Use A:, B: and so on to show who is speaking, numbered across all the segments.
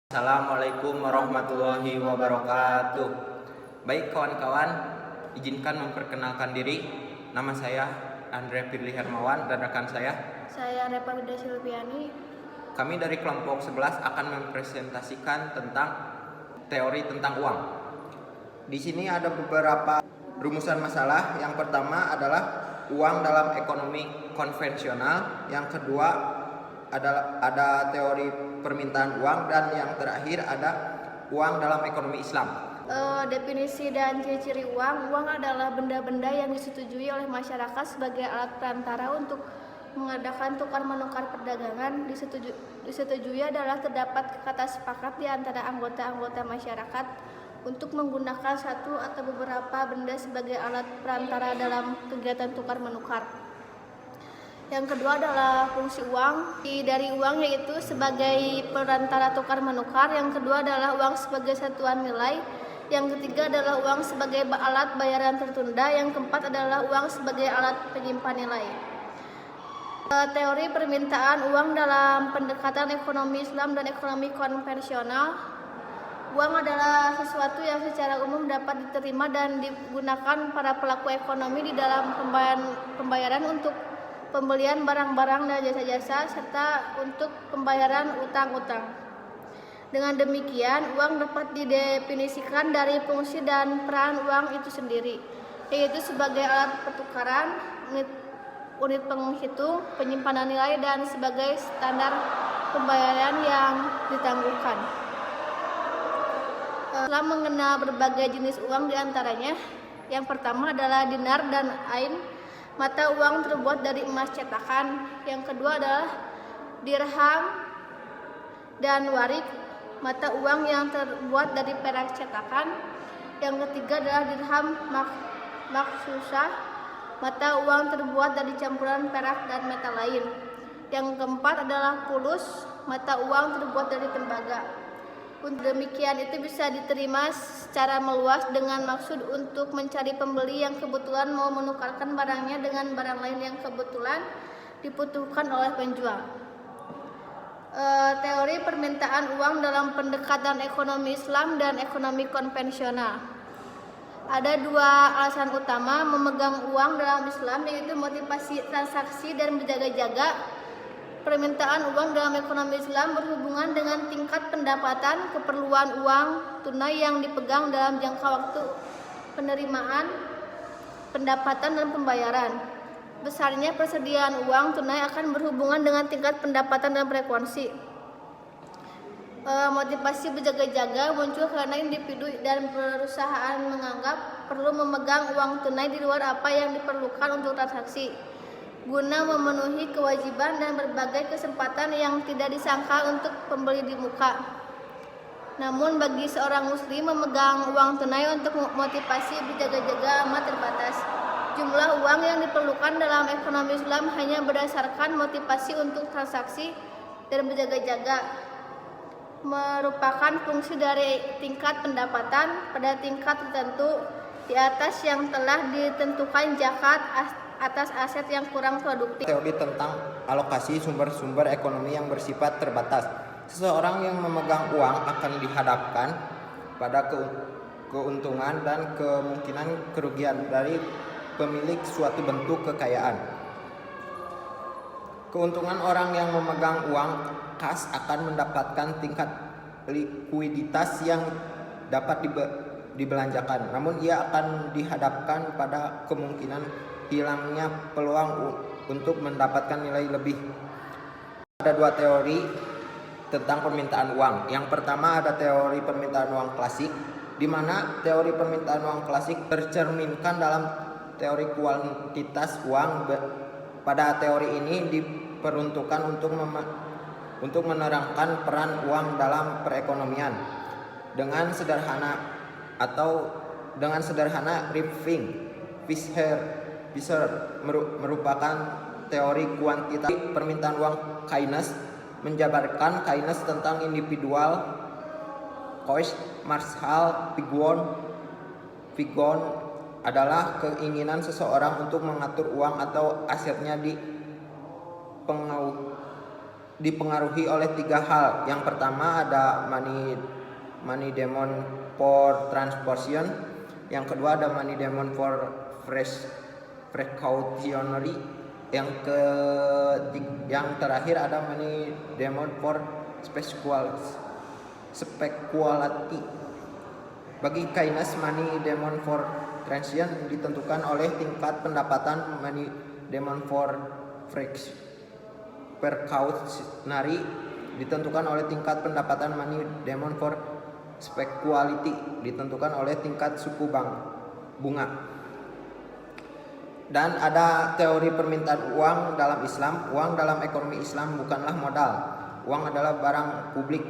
A: Assalamualaikum warahmatullahi wabarakatuh. Baik kawan-kawan, izinkan memperkenalkan diri. Nama saya Andre Firly Hermawan dan rekan saya
B: Repa Huda Silviani.
A: Kami dari kelompok 11 akan mempresentasikan tentang teori tentang uang. Di sini ada beberapa rumusan masalah. Yang pertama adalah uang dalam ekonomi konvensional. Yang kedua ada teori permintaan uang, dan yang terakhir ada uang dalam ekonomi Islam.
B: Definisi dan ciri-ciri uang. Uang adalah benda-benda yang disetujui oleh masyarakat sebagai alat perantara untuk mengadakan tukar menukar perdagangan. Disetujui adalah terdapat kata sepakat di antara anggota-anggota masyarakat untuk menggunakan satu atau beberapa benda sebagai alat perantara dalam kegiatan tukar menukar. Yang kedua adalah fungsi uang. Dari uang yaitu sebagai perantara tukar menukar. Yang kedua adalah uang sebagai satuan nilai. Yang ketiga adalah uang sebagai alat bayaran tertunda. Yang keempat adalah uang sebagai alat penyimpan nilai. Teori permintaan uang dalam pendekatan ekonomi Islam dan ekonomi konvensional. Uang adalah sesuatu yang secara umum dapat diterima dan digunakan para pelaku ekonomi di dalam pembayaran untuk pembelian barang-barang dan jasa-jasa serta untuk pembayaran utang-utang. Dengan demikian, uang dapat didefinisikan dari fungsi dan peran uang itu sendiri, yaitu sebagai alat pertukaran, unit penghitung, penyimpanan nilai, dan sebagai standar pembayaran yang ditangguhkan. Islam mengenal berbagai jenis uang diantaranya. Yang pertama adalah dinar dan ain, mata uang terbuat dari emas cetakan. Yang kedua adalah dirham dan warik, mata uang yang terbuat dari perak cetakan. Yang ketiga adalah dirham maksusah, mata uang terbuat dari campuran perak dan metal lain. Yang keempat adalah fulus, mata uang terbuat dari tembaga. Untuk demikian itu bisa diterima secara meluas dengan maksud untuk mencari pembeli yang kebetulan mau menukarkan barangnya dengan barang lain yang kebetulan dibutuhkan oleh penjual. Teori permintaan uang dalam pendekatan ekonomi Islam dan ekonomi konvensional. Ada dua alasan utama memegang uang dalam Islam, yaitu motivasi transaksi dan berjaga-jaga. Permintaan uang dalam ekonomi Islam berhubungan dengan tingkat pendapatan, keperluan uang tunai yang dipegang dalam jangka waktu penerimaan, pendapatan, dan pembayaran. Besarnya persediaan uang tunai akan berhubungan dengan tingkat pendapatan dan frekuensi. Motivasi berjaga-jaga muncul karena individu dan perusahaan menganggap perlu memegang uang tunai di luar apa yang diperlukan untuk transaksi, guna memenuhi kewajiban dan berbagai kesempatan yang tidak disangka untuk pembeli di muka. Namun bagi seorang muslim, memegang uang tunai untuk motivasi berjaga-jaga amat terbatas. Jumlah uang yang diperlukan dalam ekonomi Islam hanya berdasarkan motivasi untuk transaksi dan berjaga-jaga, merupakan fungsi dari tingkat pendapatan pada tingkat tertentu di atas yang telah ditentukan zakat atas aset yang kurang produktif.
A: Teori tentang alokasi sumber-sumber ekonomi yang bersifat terbatas. Seseorang yang memegang uang akan dihadapkan pada keuntungan dan kemungkinan kerugian dari pemilik suatu bentuk kekayaan. Keuntungan orang yang memegang uang kas akan mendapatkan tingkat likuiditas yang dapat dibelanjakan, namun ia akan dihadapkan pada kemungkinan hilangnya peluang untuk mendapatkan nilai lebih. Ada dua teori tentang permintaan uang. Yang pertama ada teori permintaan uang klasik, di mana teori permintaan uang klasik tercerminkan dalam teori kuantitas uang. Pada teori ini diperuntukkan untuk menerangkan peran uang dalam perekonomian. Dengan sederhana Ripfing Fisher merupakan teori kuantitas permintaan uang Keynes, menjabarkan Keynes tentang individual choice. Marshall Figon adalah keinginan seseorang untuk mengatur uang atau asetnya di dipengaruhi oleh tiga hal. Yang pertama ada money demand for transportation, yang kedua ada money demand for precautionary, yang terakhir ada money demand for speculity. Bagi Keynes, money demand for transaction ditentukan oleh tingkat pendapatan, money demand for precautionary ditentukan oleh tingkat pendapatan, money demand for speculity ditentukan oleh tingkat suku bunga. Dan ada teori permintaan uang dalam Islam. Uang dalam ekonomi Islam bukanlah modal. Uang adalah barang publik.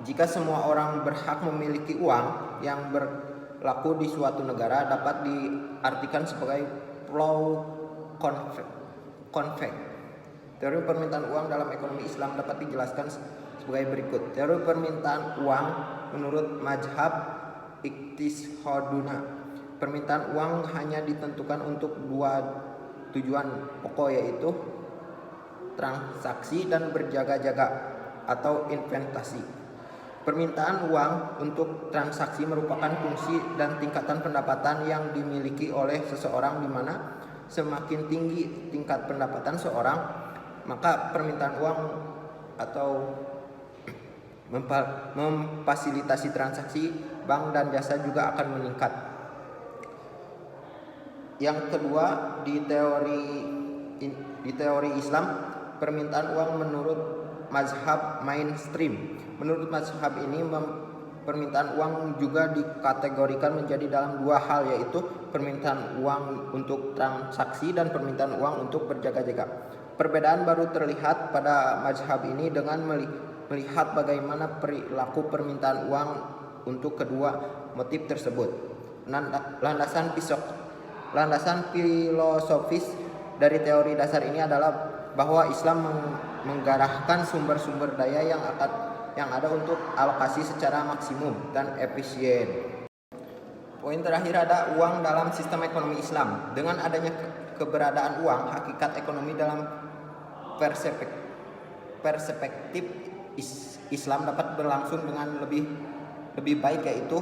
A: Jika semua orang berhak memiliki uang yang berlaku di suatu negara, dapat diartikan sebagai flow convect. Teori permintaan uang dalam ekonomi Islam dapat dijelaskan sebagai berikut. Teori permintaan uang menurut mazhab Iqtisaduna. Permintaan uang hanya ditentukan untuk dua tujuan pokok, yaitu transaksi dan berjaga-jaga atau investasi. Permintaan uang untuk transaksi merupakan fungsi dan tingkatan pendapatan yang dimiliki oleh seseorang, di mana semakin tinggi tingkat pendapatan seorang, maka permintaan uang atau memfasilitasi transaksi bank dan jasa juga akan meningkat. Yang kedua, di teori Islam, permintaan uang menurut mazhab mainstream. Menurut mazhab ini, permintaan uang juga dikategorikan menjadi dalam dua hal, yaitu permintaan uang untuk transaksi dan permintaan uang untuk berjaga-jaga. Perbedaan baru terlihat pada mazhab ini dengan melihat bagaimana perilaku permintaan uang untuk kedua motif tersebut. Landasan filosofis dari teori dasar ini adalah bahwa Islam menggarahkan sumber-sumber daya yang ada untuk alokasi secara maksimum dan efisien. Poin terakhir ada uang dalam sistem ekonomi Islam. Dengan adanya keberadaan uang, hakikat ekonomi dalam perspektif Islam dapat berlangsung dengan lebih baik, yaitu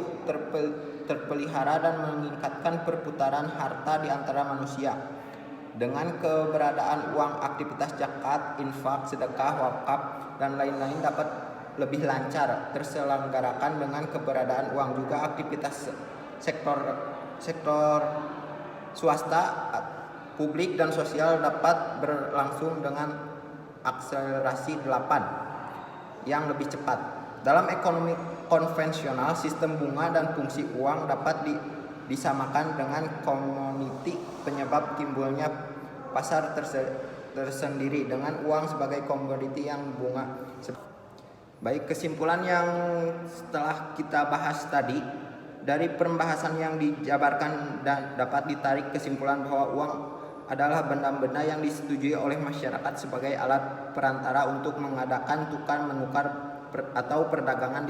A: terpelihara dan meningkatkan perputaran harta di antara manusia. Dengan keberadaan uang, aktivitas zakat, infak, sedekah, wakaf, dan lain-lain dapat lebih lancar terselenggarakan. Dengan keberadaan uang juga aktivitas sektor swasta, publik, dan sosial dapat berlangsung dengan akselerasi 8 yang lebih cepat. Dalam ekonomi konvensional, sistem bunga dan fungsi uang dapat disamakan dengan komoditi, penyebab timbulnya pasar tersendiri dengan uang sebagai komoditi yang bunga. Baik, kesimpulan yang setelah kita bahas tadi, dari pembahasan yang dijabarkan dan dapat ditarik kesimpulan bahwa uang adalah benda-benda yang disetujui oleh masyarakat sebagai alat perantara untuk mengadakan tukar menukar atau perdagangan.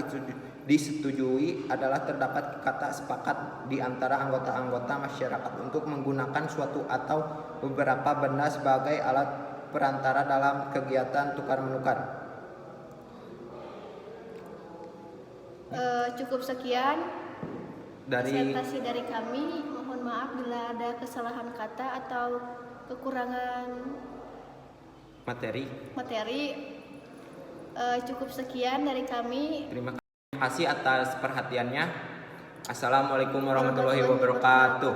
A: Disetujui adalah terdapat kata sepakat di antara anggota-anggota masyarakat untuk menggunakan suatu atau beberapa benda sebagai alat perantara dalam kegiatan tukar menukar.
B: Cukup sekian
A: Dari
B: presentasi dari kami. Mohon maaf bila ada kesalahan kata atau kekurangan materi. Cukup sekian dari kami.
A: Terima kasih atas perhatiannya. Assalamualaikum warahmatullahi wabarakatuh.